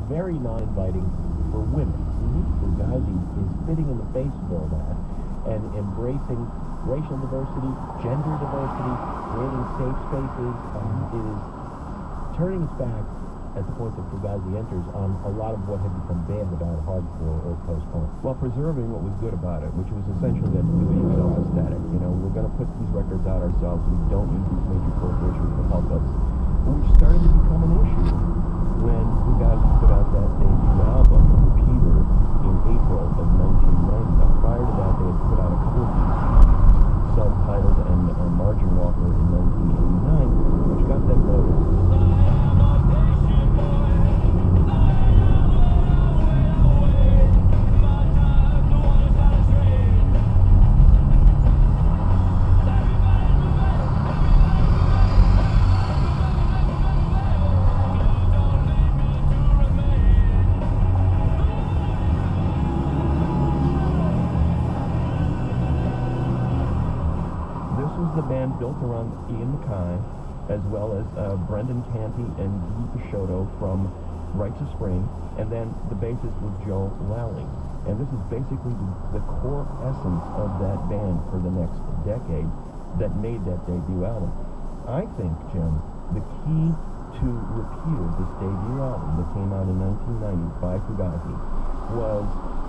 very non-inviting for women. Fugazi is fitting in the face of all that and embracing racial diversity, gender diversity, creating safe spaces, is turning its back at the point that Fugazi enters on a lot of what had become bad about hardcore or post-punk. While preserving what was good about it, which was essentially that do-it-yourself aesthetic. You know, we're going to put these records out ourselves. We don't need these major corporations to help us. Which started to become an issue when Fugazi put out that debut album, Repeater, in April of 1990. Now, prior to that, they had put out a couple of EPs, Subtitled and Margin Walker in 1989, which got them noticed. The band built around Ian MacKaye, as well as Brendan Canty and Guy Picciotto from Rites of Spring, and then the bassist was Joe Lally. And this is basically the core essence of that band for the next decade that made that debut album. I think, Jim, the key to Repeater, this debut album that came out in 1990 by Fugazi, was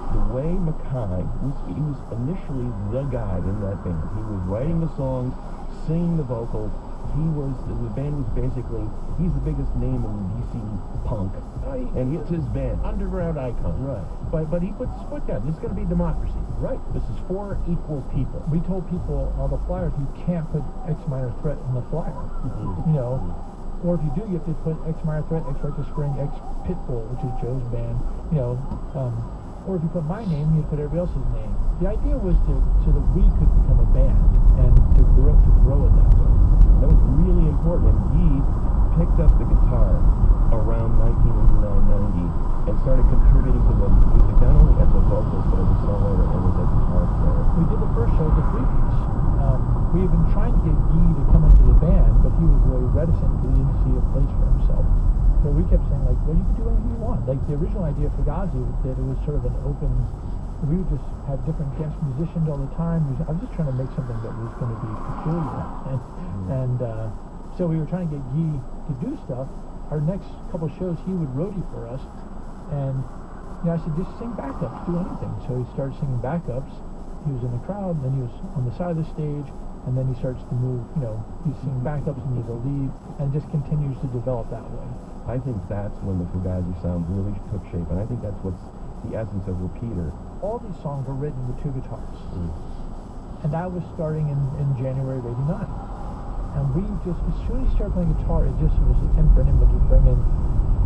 the way MacKaye he was initially the guy in that band. He was writing the songs, singing the vocals. The band was basically, he's the biggest name in DC punk, and it's his band. Underground icon. Right. But he puts his foot down. This is going to be democracy. Right. This is for equal people. We told people on the flyers, you can't put X Minor Threat in the flyer. You know, or if you do, you have to put X Minor Threat, X Rites of Spring, X Pitbull, which is Joe's band. You know, or if you put my name, you put everybody else's name. The idea was so that we could become a band and to grow it that way. That was really important, and he picked up the guitar around 1989-90 and started contributing to the music, not only as a vocalist, but as a songwriter and as a guitar player. We did the first show with the three-piece. We had been trying to get Guy to come into the band, but he was really reticent because he didn't see a place for himself. So we kept saying, like, well, you can do anything you want. Like, the original idea for Fugazi was that it was sort of an open, we would just have different guest musicians all the time. I was just trying to make something that was going to be peculiar. And so we were trying to get Guy to do stuff. Our next couple shows, he would roadie for us. And, you know, I said, just sing backups, do anything. So he started singing backups. He was in the crowd, then he was on the side of the stage, and then he starts to move, you know, he's singing backups and he's a lead, and just continues to develop that way. I think that's when the Fugazi sound really took shape, and I think that's what's the essence of Repeater. All these songs were written with two guitars. And that was starting in January of 89. And we just, as soon as he started playing guitar, it just was an attempt for him to bring in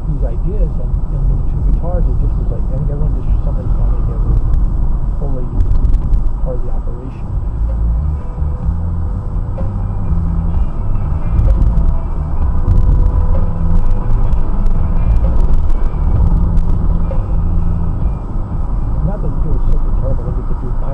these ideas, and with the two guitars, it just was like, I think everyone just, somebody finally gave it fully part of the operation.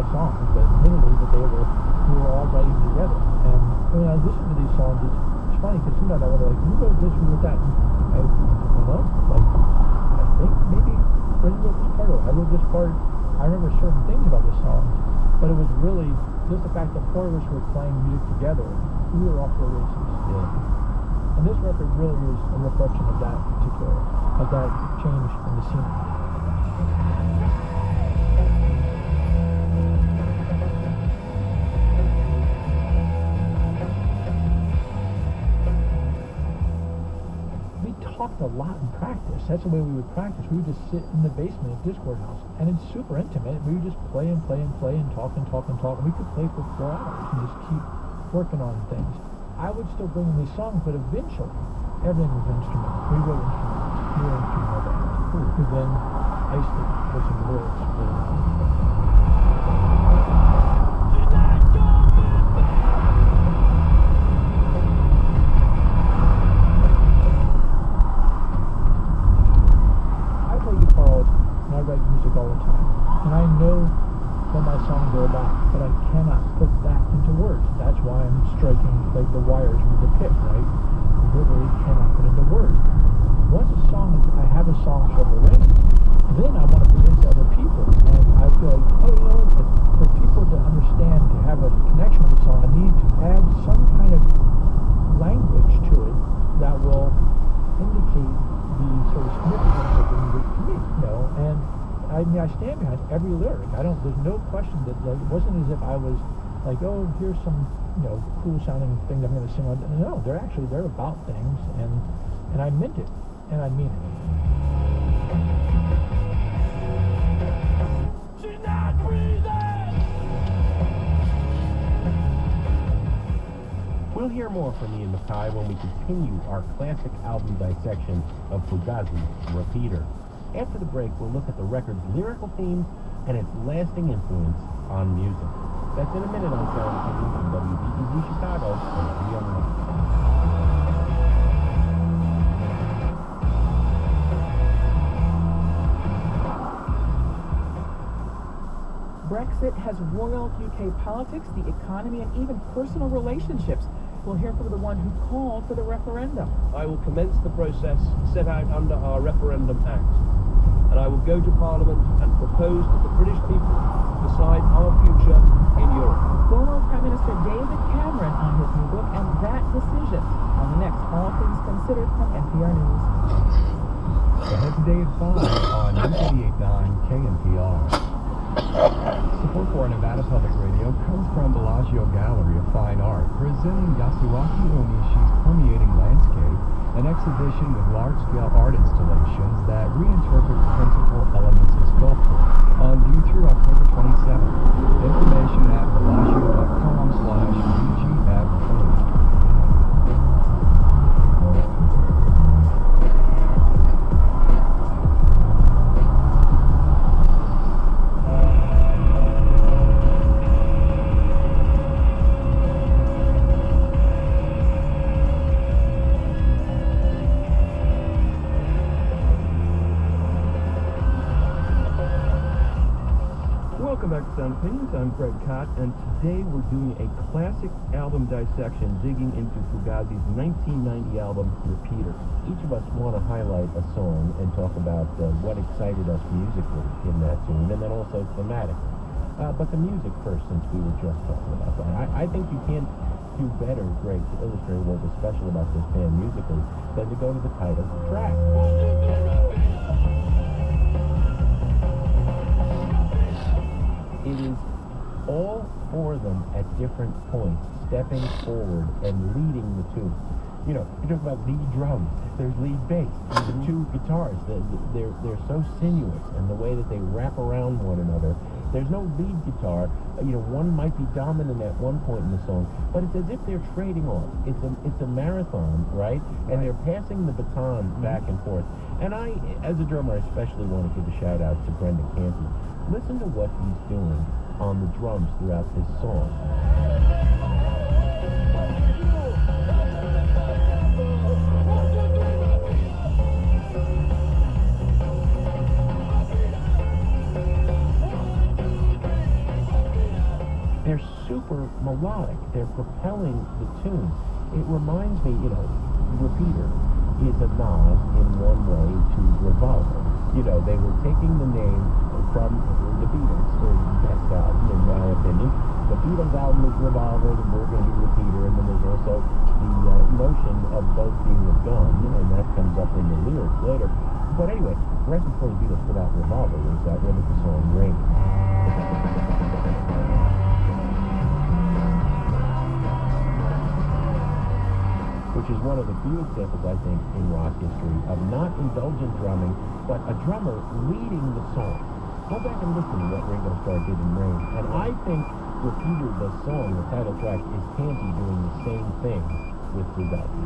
Songs, but literally that we were all writing together. And when I listen to these songs, it's funny because sometimes I wonder, like, who wrote this, who wrote that? And I don't know. Like, I think maybe Brendan wrote this part, or I wrote this part. I remember certain things about this song, but it was really just the fact that four of us were playing music together. We were off to the races. Yeah. And this record really was a reflection of that change in the scene. Talked a lot in practice. That's the way we would practice. We would just sit in the basement at Discord House, and it's super intimate. We would just play and play and play and talk and talk and talk, and we could play for 4 hours and just keep working on things. I would still bring in these songs, but eventually everything was instrumental. We wrote instrumentals. We were instrumental bands. And then I used to listen to lyrics. Write music all the time, and I know what my songs are about, but I cannot put that into words. That's why I'm striking like the wires with a pick, right? I literally cannot put into words. Once a song, I have a song sort of arranged, then I want to present to other people. And I feel like, oh, you know, for people to understand, to have a connection with the song, I need to add some kind of language to it that will indicate the sort of significance of the music to me, you know. And I mean, I stand behind every lyric. There's no question that, like, it wasn't as if I was like, oh, here's some, you know, cool sounding thing I'm going to sing on. No, they're about things, and I meant it, and I mean it. She's not breathing! We'll hear more from Ian MacKaye when we continue our classic album dissection of Fugazi's Repeater. After the break, we'll look at the record's lyrical themes and its lasting influence on music. That's in a minute on Sound Opinions on WBEZ Chicago and WMNF. Brexit has roiled UK politics, the economy, and even personal relationships. We'll hear from the one who called for the referendum. I will commence the process set out under our Referendum Act, and I will go to Parliament and propose that the British people decide our future in Europe. Former Prime Minister David Cameron on his new book and that decision on the next All Things Considered from NPR News. Ahead today at 5 on News 88.9 KNPR. Support for Nevada Public Radio comes from Bellagio Gallery of Fine Art, presenting Yasuaki Onishi's Permeating Landscape, an exhibition with large-scale art installations that reinterpret principal elements of sculpture, on view through October 27th. Information at bellagio.com/VGF. Welcome back to Sound Opinions. I'm Greg Kot, and today we're doing a classic album dissection, digging into Fugazi's 1990 album, Repeater. Each of us want to highlight a song and talk about what excited us musically in that tune, and then also thematically. But the music first, since we were just talking about that. I think you can't do better, Greg, to illustrate what was special about this band musically than to go to the title track. It is all four of them at different points, stepping forward and leading the tune. You know, you talk about lead drums, there's lead bass, there's the two guitars, they're so sinuous, and the way that they wrap around one another. There's no lead guitar. You know, one might be dominant at one point in the song, but it's as if they're trading off. It's a marathon, right? And they're passing the baton back and forth. And I, as a drummer, especially want to give a shout out to Brendan Canty. Listen to what he's doing on the drums throughout this song. They're super melodic. They're propelling the tune. It reminds me, you know, Repeater is a nod in one way to Revolver. You know, they were taking the name from the Beatles, their best album, in my opinion. The Beatles album is Revolver, and we're going to do Repeater, and then there's also the notion of both being a gun, and that comes up in the lyrics later. But anyway, right before the Beatles put out Revolver was that wonderful song, Rain. Which is one of the few examples, I think, in rock history of not indulgent drumming, but a drummer leading the song. Go back and listen to what Ringo Starr did in Rain. And I think Repeater, the song, the title track, is Canty doing the same thing with Fugazi.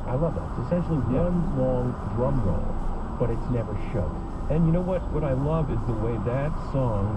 I love that. It's essentially one long drum roll, but it's never shown. And you know what? What I love is the way that song